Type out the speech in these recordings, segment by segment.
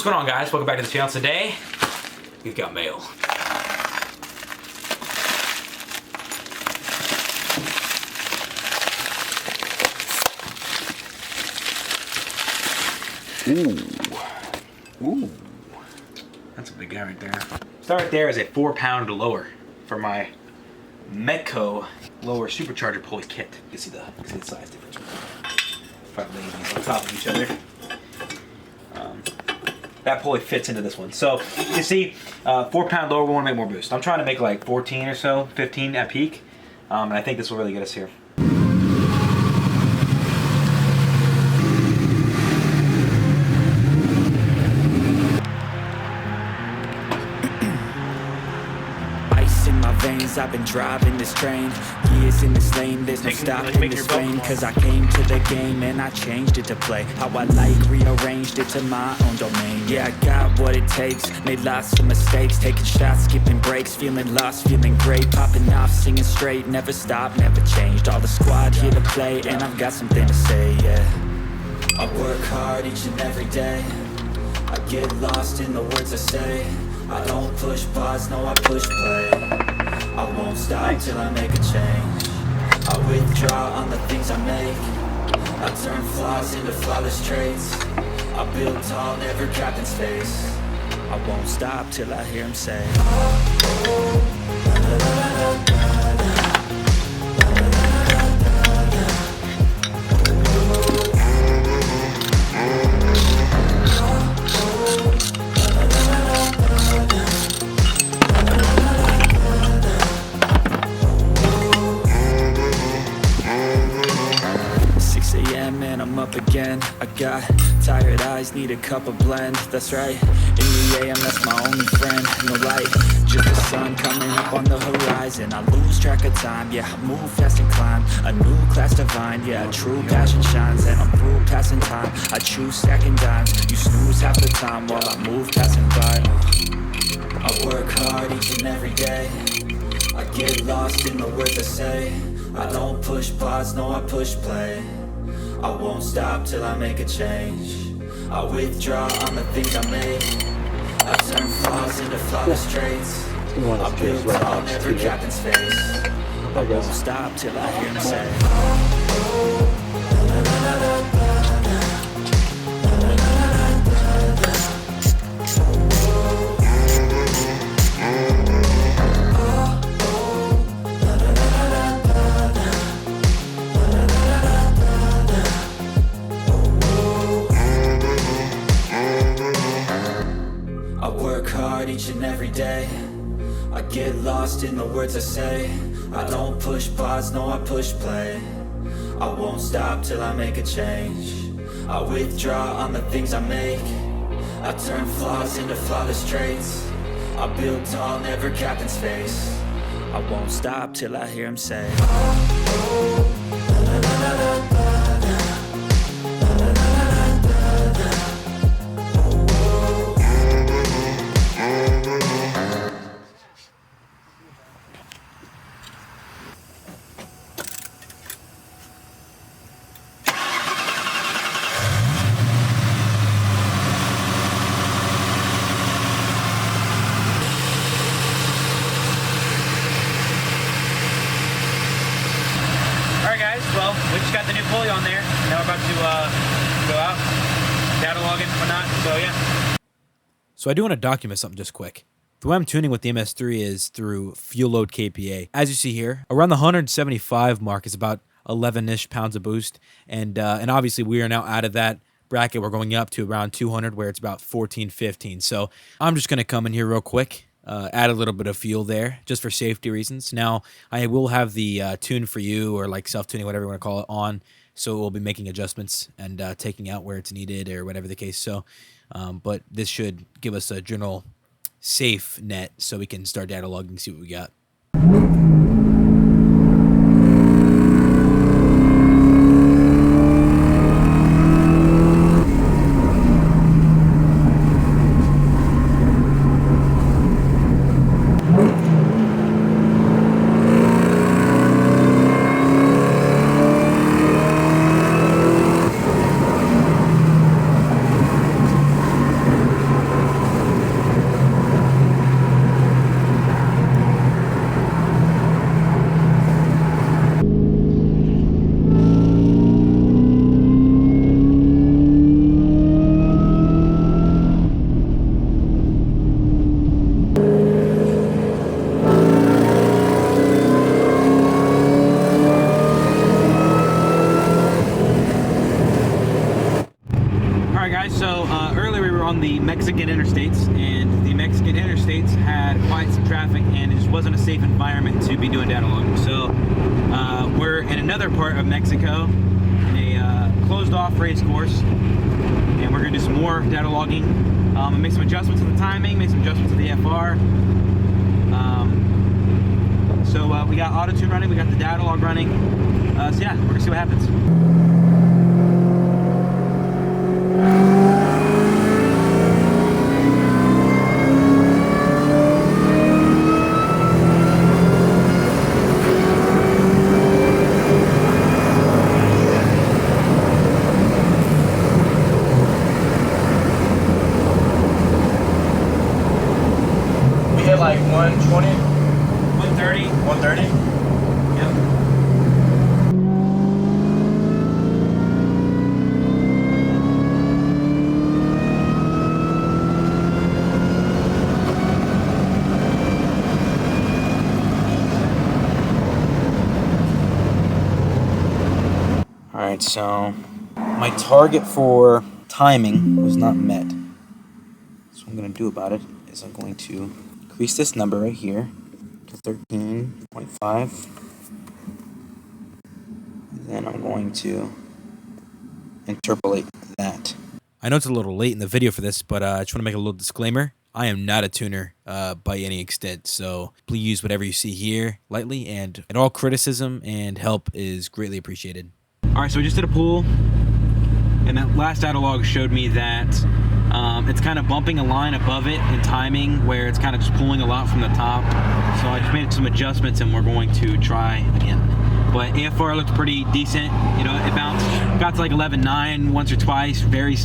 What's going on, guys? Welcome back to the channel. Today we've got mail. Ooh, that's a big guy right there. Start right there is a 4-pound lower for my Metco lower supercharger pulley kit. You can see the size difference. If I lay these on top of each other, that pulley fits into this one. So you can see 4-pound lower. We want to make more boost. I'm trying to make like 14 or so, 15 at peak, and I think this will really get us here. I've been driving this train, years in this lane, there's no stopping this flame. Cause I came to the game and I changed it to play how I like, rearranged it to my own domain. Yeah, I got what it takes, made lots of mistakes, taking shots, skipping breaks, feeling lost, feeling great, popping off, singing straight, never stopped, never changed. All the squad here to play and I've got something to say, yeah. I work hard each and every day, I get lost in the words I say. I don't push pause, no I push play. I won't stop till I make a change. I withdraw on the things I make. I turn flaws into flawless traits. I build tall, never capped in space. I won't stop till I hear him say, again. I got tired eyes, need a cup of blend. That's right, in the AM, that's my only friend. No light, just the sun coming up on the horizon. I lose track of time, yeah, I move fast and climb a new class divine, yeah, true passion shines. And I'm through passing time, I choose stacking dimes. You snooze half the time while I move passing by. I work hard each and every day, I get lost in the words I say. I don't push pause, no I push play. I won't stop till I make a change. I withdraw on the things I make. I turn flaws into flawless traits. I build tall, never capped in space. I won't stop till I hear him say, each and every day. I get lost in the words I say. I don't push pause, no I push play. I won't stop till I make a change. I withdraw on the things I make. I turn flaws into flawless traits. I build tall, never capped in space. I won't stop till I hear him say, well, we just got the new pulley on there. Now we're about to go out, cataloging and whatnot, so yeah. So I do want to document something just quick. The way I'm tuning with the MS3 is through fuel load KPA. As you see here, around the 175 mark is about 11-ish pounds of boost. And obviously we are now out of that bracket. We're going up to around 200 where it's about 14, 15. So I'm just going to come in here real quick. Add a little bit of fuel there just for safety reasons. Now I will have the tune for you, or like self-tuning, whatever you want to call it, on, so we'll be making adjustments and taking out where it's needed or whatever the case. So but this should give us a general safe net so we can start data logging, see what we got. guys, so earlier we were on the Mexican interstates, and the Mexican interstates had quite some traffic, and it just wasn't a safe environment to be doing data logging. So we're in another part of Mexico, in a closed off race course, and we're gonna do some more data logging. And make some adjustments to the timing, make some adjustments to the FR. So we got auto tune running, we got the data log running. So yeah, we're gonna see what happens. We hit like 120, 130. 130. Yep. Alright, so my target for timing was not met. So what I'm going to do about it is I'm going to increase this number right here to 13.5. Then I'm going to interpolate that. I know it's a little late in the video for this, but I just want to make a little disclaimer. I am not a tuner by any extent, so please use whatever you see here lightly, and all criticism and help is greatly appreciated. Alright, so I just did a pull, and that last data log showed me that it's kind of bumping a line above it in timing, where it's kind of just pulling a lot from the top. So I just made some adjustments, and we're going to try again. But AFR looked pretty decent. You know, it bounced, got to like 11.9 once or twice, very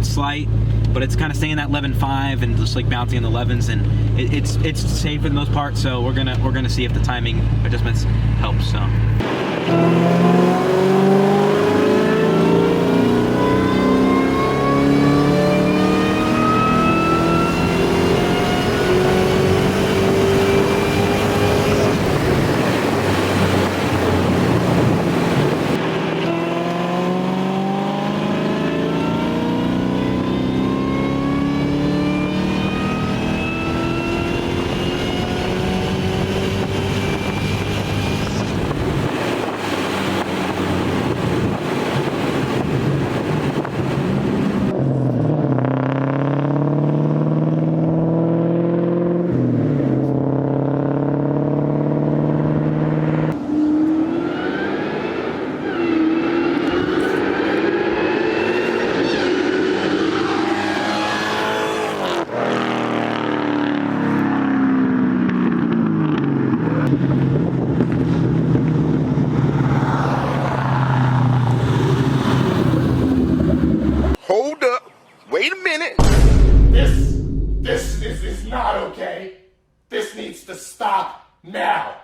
slight, but it's kind of staying that 11.5 and just like bouncing in the 11s, and it's safe for the most part. So we're gonna see if the timing adjustments help. So. Hold up. Wait a minute. This is not okay. This needs to stop now.